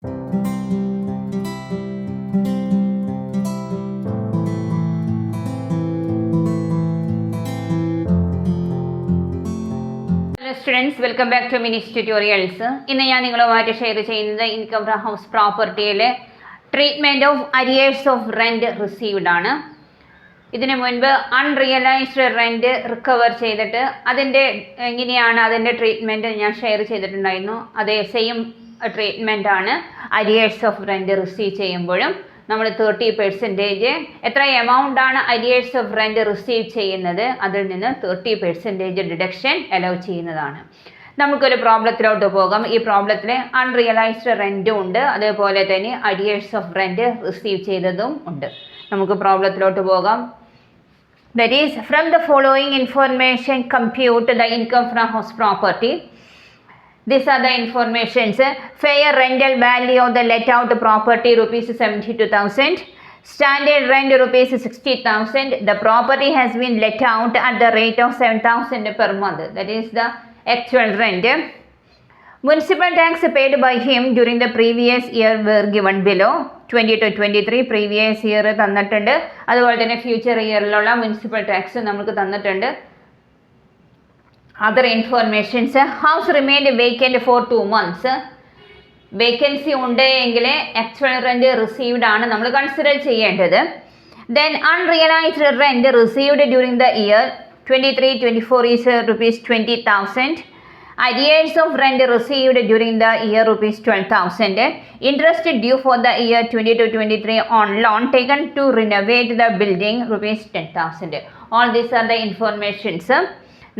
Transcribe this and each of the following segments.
Students, welcome back to Minis Tutorials. ഇന്ന് ഞാൻ നിങ്ങളുമായിട്ട് ഷെയർ ചെയ്യുന്നത് ഇൻകം ഫ്രം ഹൗസ് പ്രോപ്പർട്ടിയിലെ treatment of arrears of rent received ആണ്. ഇതിനു മുൻപ് അൺറിയലൈസ്ഡ് റെൻറ്റ് റിക്കവർ ചെയ്തിട്ട് എങ്ങനെയാണ് അതിൻ്റെ ട്രീറ്റ്മെൻറ്റ് ഞാൻ ഷെയർ ചെയ്തിട്ടുണ്ടായിരുന്നു. അതേ സെയിം ട്രീറ്റ്മെൻ്റ് ആണ് അരിയേഴ്സ് ഓഫ് റെൻറ്റ് റിസീവ് ചെയ്യുമ്പോഴും. നമ്മൾ 30% എത്ര എമൗണ്ട് ആണ് അരിയേഴ്സ് ഓഫ് റെൻറ്റ് റിസീവ് ചെയ്യുന്നത് അതിൽ നിന്ന് 30% ഡിഡക്ഷൻ അലൗ ചെയ്യുന്നതാണ്. നമുക്കൊരു പ്രോബ്ലത്തിലോട്ട് പോകാം. ഈ പ്രോബ്ലത്തിൽ അൺറിയലൈസ്ഡ് റെൻറ്റും ഉണ്ട്, അതേപോലെ തന്നെ അരിയേഴ്സ് ഓഫ് റെൻറ്റ് റിസീവ് ചെയ്തതും ഉണ്ട്. നമുക്ക് പ്രോബ്ലത്തിലോട്ട് പോകാം. That is from the following information compute the income from house property. These are the informations. Fair rental value of the let out property rupees 72,000. Standard rent rupees 60,000. The property has been let out at the rate of 7,000 per month. That is the actual rent. Municipal tax paid by him during the previous year were given below. 2022-23 previous year തന്നിട്ടുണ്ട്. അതുപോലെ തന്നെ future ഇയറിലുള്ള municipal tax നമുക്ക് തന്നിട്ടുണ്ട്. Other informations, house remained vacant for 2 months. Vacancy ഉണ്ട് എങ്കിൽ actual rent received ആണ് നമ്മൾ consider ചെയ്യേണ്ടത്. Then unrealised rent received during the year 23-24 is rupees 20,000. Arrears of rent received during the year rupees 12,000. Interest due for the year 22-23 on loan taken to renovate the building rupees 10,000. All these are the informations.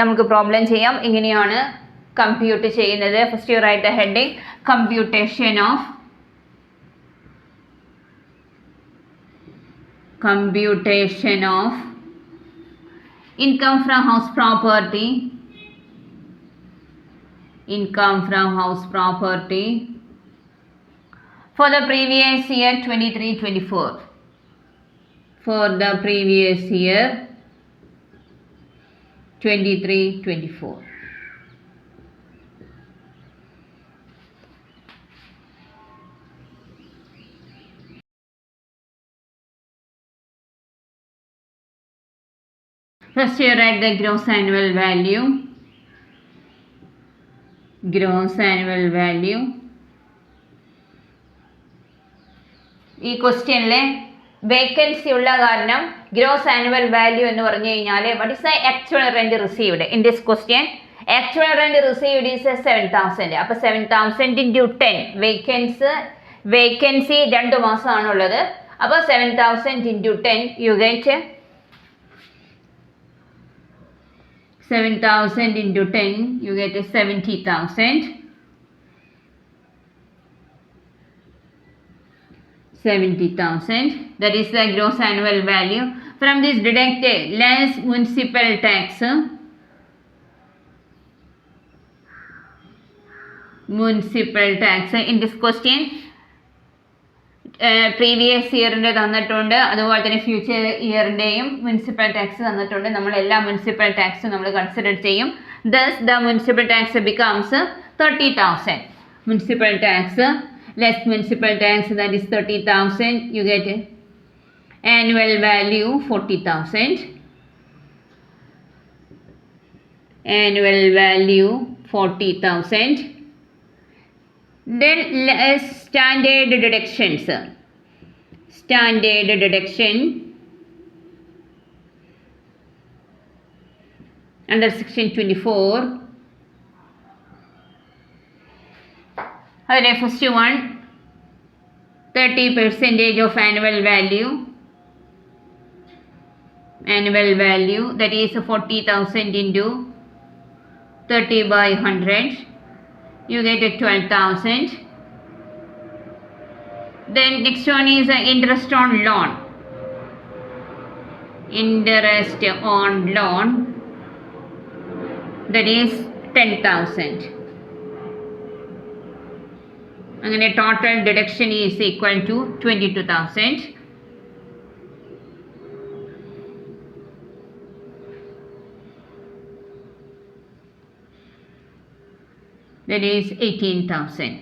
നമുക്ക് problem ചെയ്യാം. ഇങ്ങനെയാണ് compute ചെയ്യുന്നത്. First you write the heading computation of income from house property for the previous year 23-24. For the previous year 23-24. First you write the gross annual value. ഈ ക്വസ്റ്റ്യനിലെ vacancy ഉള്ള കാരണം gross annual value എന്ന് പറഞ്ഞു കഴിഞ്ഞാൽ what is the actual rent received in this question. Actual rent received is 7,000. അപ്പോൾ 7,000 into 10 vacancy 2 മാസമാണുള്ളത്. അപ്പോൾ 7,000 into 10 you get 7,000 into 10 you get 70,000. 70,000. That is the gross annual value. From this deduct less municipal tax. In this question previous ഇയറിൻ്റെ തന്നിട്ടുണ്ട്, അതുപോലെ തന്നെ future ഇയറിൻ്റെയും municipal tax തന്നിട്ടുണ്ട്. നമ്മൾ എല്ലാ municipal ടാക്സും നമ്മൾ കൺസിഡർ ചെയ്യും. Thus the municipal tax becomes 30,000. Municipal tax less municipal tax that is 30,000. You get annual value 40,000. Annual value 40,000. Then standard deductions. Standard deduction under section 24. Then first one 30% of annual value. That is 40,000 into 30 by 100. You get 12,000. Then next one is interest on loan. That is 10,000. അങ്ങനെ total deduction is equal to 22,000. That is 18,000.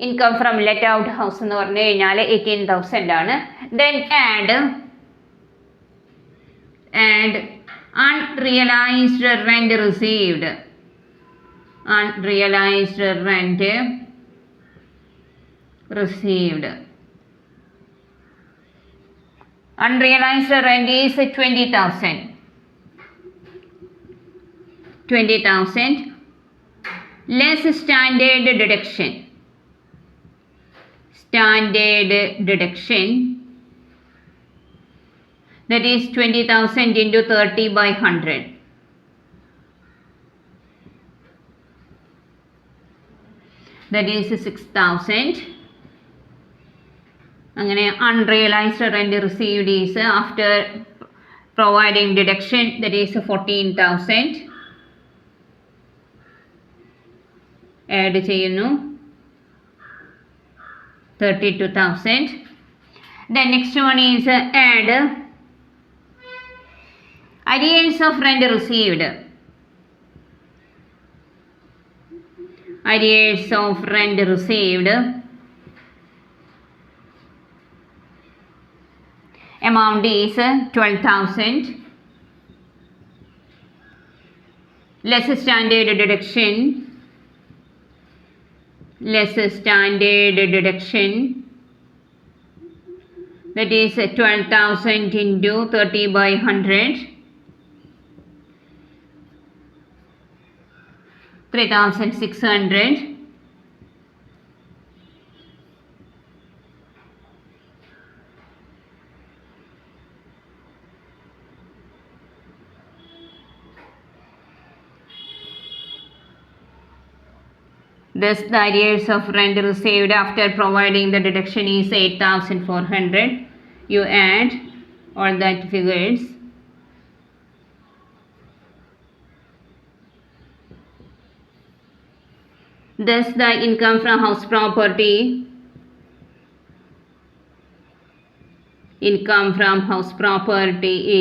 Income from let out house എന്ന് പറഞ്ഞു കഴിഞ്ഞാൽ 18,000 ആണ്. Then add unrealised rent received. Unrealised rent received. Unrealized rent is 20,000. 20,000 less standard deduction. Standard deduction, that is 20,000 into 30 by 100. That is 6,000. അങ്ങനെ unrealised rent received is after providing deduction, that is 14,000. Add ചെയ്യുന്നു 32,000. Then next one is add arrears of rent received. Arrears of rent received amount is 12,000 less standard deduction. Less standard deduction, that is 12,000 into 30 by 100, 3,600. Thus, the arrears of rent received after providing the deduction is 8,400. You add all that figures. Thus, the income from house property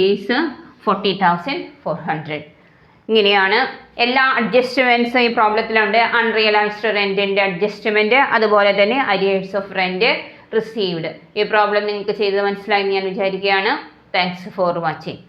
is 40,400. ഇങ്ങനെയാണ് എല്ലാ അഡ്ജസ്റ്റ്മെൻറ്റ്സും ഈ പ്രോബ്ലത്തിലുണ്ട്. Unrealised റെൻറ്റിൻ്റെ adjustment, അതുപോലെ തന്നെ arrears of rent received. ഈ problem നിങ്ങൾക്ക് ചെയ്ത് മനസ്സിലായി ഞാൻ വിചാരിക്കുകയാണ്. Thanks for watching.